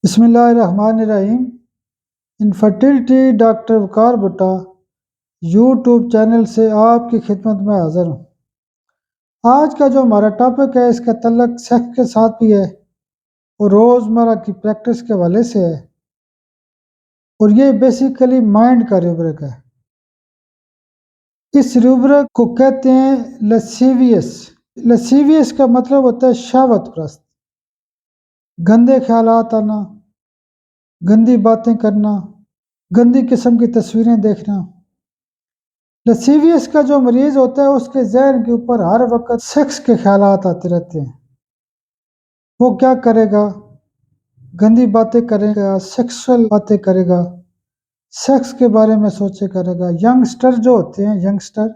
بسم اللہ الرحمن الرحیم۔ انفرٹیلٹی ڈاکٹر وقار بٹا یوٹیوب چینل سے آپ کی خدمت میں حاضر ہوں۔ آج کا جو ہمارا ٹاپک ہے اس کا تعلق سیکس کے ساتھ بھی ہے اور روزمرہ کی پریکٹس کے حوالے سے ہے، اور یہ بیسیکلی مائنڈ کا روبرک ہے۔ اس روبرک کو کہتے ہیں لسیویس۔ لسیویس کا مطلب ہوتا ہے شہوت پرست، گندے خیالات آنا، گندی باتیں کرنا، گندی قسم کی تصویریں دیکھنا۔ لسیویس کا جو مریض ہوتا ہے اس کے ذہن کے اوپر ہر وقت سیکس کے خیالات آتے رہتے ہیں۔ وہ کیا کرے گا؟ گندی باتیں کرے گا، سیکسول باتیں کرے گا، سیکس کے بارے میں سوچے کرے گا۔ ینگسٹر جو ہوتے ہیں، ینگسٹر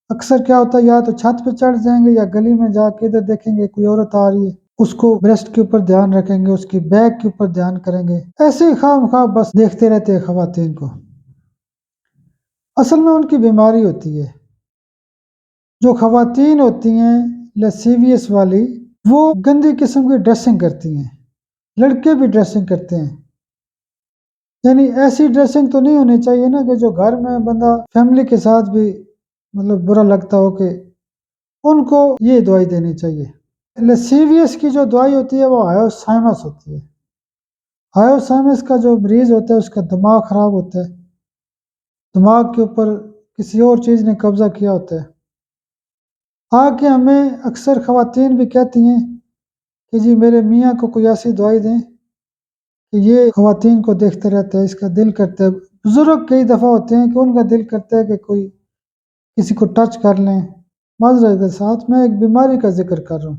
اکثر کیا ہوتا ہے، یا تو چھت پہ چڑھ جائیں گے یا گلی میں جا کے ادھر دیکھیں گے کوئی عورت آ رہی ہے، اس کو بریسٹ کے اوپر دھیان رکھیں گے، اس کی بیک کے اوپر دھیان کریں گے، ایسے ہی خواہ مخواہ بس دیکھتے رہتے ہیں خواتین کو۔ اصل میں ان کی بیماری ہوتی ہے۔ جو خواتین ہوتی ہیں لسیویس والی، وہ گندی قسم کی ڈریسنگ کرتی ہیں، لڑکے بھی ڈریسنگ کرتے ہیں۔ یعنی ایسی ڈریسنگ تو نہیں ہونی چاہیے نا کہ جو گھر میں بندہ فیملی کے ساتھ بھی برا لگتا ہو، کہ ان کو یہ دوائی دینی چاہیے۔ لسیویس کی جو دوائی ہوتی ہے وہ ہائیوسائمس ہوتی ہے۔ ہائیوسائمس کا جو مریض ہوتا ہے اس کا دماغ خراب ہوتا ہے، دماغ کے اوپر کسی اور چیز نے قبضہ کیا ہوتا ہے۔ آگے ہمیں اکثر خواتین بھی کہتی ہیں کہ جی میرے میاں کو کوئی ایسی دوائی دیں کہ یہ خواتین کو دیکھتے رہتا ہے، اس کا دل کرتا ہے۔ بزرگ کئی دفعہ ہوتے ہیں کہ ان کا دل کرتا ہے کہ کوئی کسی کو ٹچ کر لیں۔ معذرت کے ساتھ میں ایک بیماری کا ذکر کر رہا ہوں،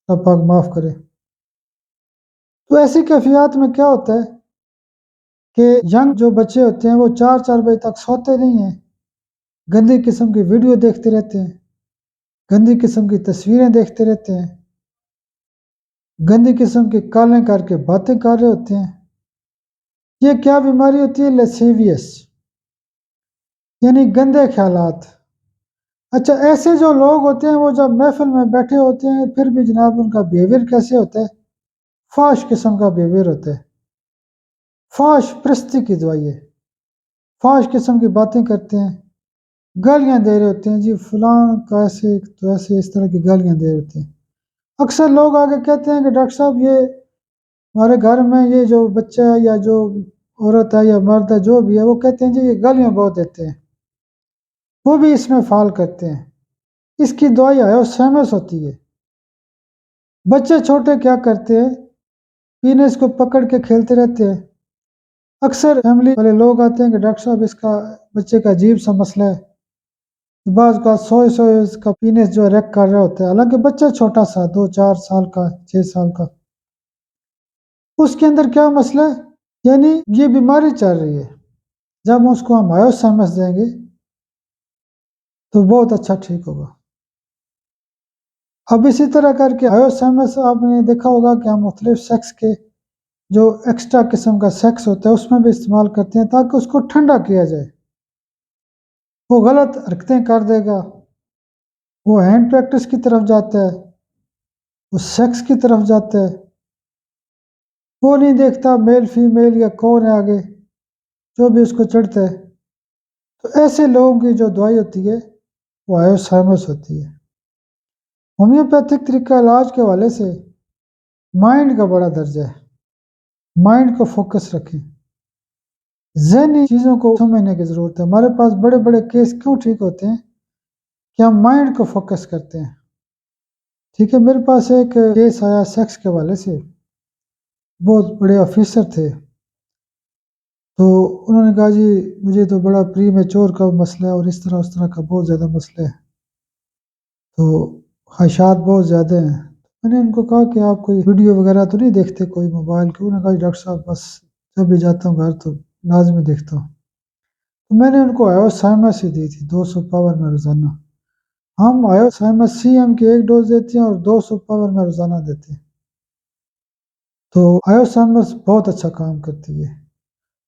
اللہ پاک معاف کرے۔ تو ایسی کیفیات میں کیا ہوتا ہے کہ ینگ جو بچے ہوتے ہیں وہ 4 بجے تک سوتے نہیں ہیں، گندی قسم کی ویڈیو دیکھتے رہتے ہیں، گندی قسم کی تصویریں دیکھتے رہتے ہیں، گندی قسم کی کالیں کر کے باتیں کر رہے ہوتے ہیں۔ یہ کیا بیماری ہوتی ہے؟ لسیویس، یعنی گندے خیالات۔ اچھا، ایسے جو لوگ ہوتے ہیں وہ جب محفل میں بیٹھے ہوتے ہیں پھر بھی جناب ان کا بیہیویئر کیسے ہوتا ہے؟ فحش قسم کا بیہیویئر ہوتا ہے۔ فحش پرستی کی دوائی ہے، فحش قسم کی باتیں کرتے ہیں، گالیاں دے رہے ہوتے ہیں، جی فلاں کا ایسے تو ایسے، اس طرح کی گالیاں دے رہے ہوتے ہیں۔ اکثر لوگ آگے کہتے ہیں کہ ڈاکٹر صاحب یہ ہمارے گھر میں یہ جو بچہ ہے یا جو عورت ہے یا مرد ہے جو بھی ہے، وہ کہتے ہیں جی یہ گالیاں بہت دیتے ہیں، وہ بھی اس میں فال کرتے ہیں۔ اس کی دوائی ہائیوسائمس ہوتی ہے۔ بچے چھوٹے کیا کرتے ہیں؟ پینس کو پکڑ کے کھیلتے رہتے ہیں۔ اکثر فیملی والے لوگ آتے ہیں کہ ڈاکٹر صاحب اس کا بچے کا عجیب سا مسئلہ ہے، بعض کا سوئے اس کا پینس جو ریک کر رہا ہوتا ہے، حالانکہ بچہ چھوٹا سا 2-4 سال کا، 6 سال کا، اس کے اندر کیا مسئلہ ہے؟ یعنی یہ بیماری چل رہی ہے۔ جب اس کو ہم ہائیوسائمس دیں گے تو بہت اچھا ٹھیک ہوگا۔ اب اسی طرح کر کے ہائیوسائمس آپ نے دیکھا ہوگا کہ ہم مختلف سیکس کے جو ایکسٹرا قسم کا سیکس ہوتا ہے اس میں بھی استعمال کرتے ہیں تاکہ اس کو ٹھنڈا کیا جائے۔ وہ غلط حرکتیں کر دے گا، وہ ہینڈ پریکٹس کی طرف جاتا ہے، وہ سیکس کی طرف جاتا ہے، وہ نہیں دیکھتا میل فیمیل یا کون ہے آگے، جو بھی اس کو چڑھتا ہے۔ تو ایسے لوگوں کی جو دوائی ہوتی ہے وہ ہائیوسائمس ہوتی ہے۔ ہومیوپیتھک طریقہ علاج کے حوالے سے مائنڈ کا بڑا درجہ ہے۔ مائنڈ کو فوکس رکھیں، ذہنی چیزوں کو سمجھنے کی ضرورت ہے۔ ہمارے پاس بڑے بڑے کیس کیوں ٹھیک ہوتے ہیں؟ کہ ہم مائنڈ کو فوکس کرتے ہیں۔ ٹھیک ہے، میرے پاس ایک کیس آیا سیکس کے حوالے سے، بہت بڑے آفیسر تھے، تو انہوں نے کہا جی مجھے تو بڑا پری میچور کا مسئلہ ہے اور اس طرح کا بہت زیادہ مسئلہ ہے، تو خواہشات بہت زیادہ ہیں۔ میں نے ان کو کہا کہ آپ کوئی ویڈیو وغیرہ تو نہیں دیکھتے کوئی موبائل کی؟ انہوں نے کہا ڈاکٹر صاحب بس جب بھی جاتا ہوں گھر تو لازمی دیکھتا ہوں۔ تو میں نے ان کو ہائیوسائمس ہی دی تھی 200 پاور میں روزانہ۔ ہم ہائیوسائمس سی ایم کی 1 ڈوز دیتے ہیں اور 200 پاور میں روزانہ دیتے ہیں۔ تو ہائیوسائمس بہت اچھا کام کرتی ہے۔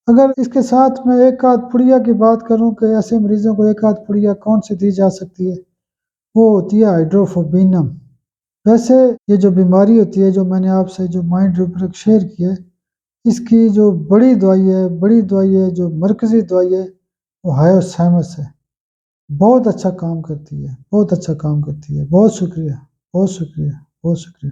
اگر اس کے ساتھ میں ایک آدھ پڑیا کی بات کروں کہ ایسے مریضوں کو ایک آدھ پڑیا کون سی دی جا سکتی ہے، وہ ہوتی ہے ہائیڈروفوبینم۔ ویسے یہ جو بیماری ہوتی ہے جو میں نے آپ سے جو مائنڈ روبرک شیئر کی ہے، اس کی جو بڑی دوائی ہے جو مرکزی دوائی ہے وہ ہائیوسیمس ہے، بہت اچھا کام کرتی ہے، بہت اچھا کام کرتی ہے۔ بہت شکریہ، بہت شکریہ، بہت شکریہ۔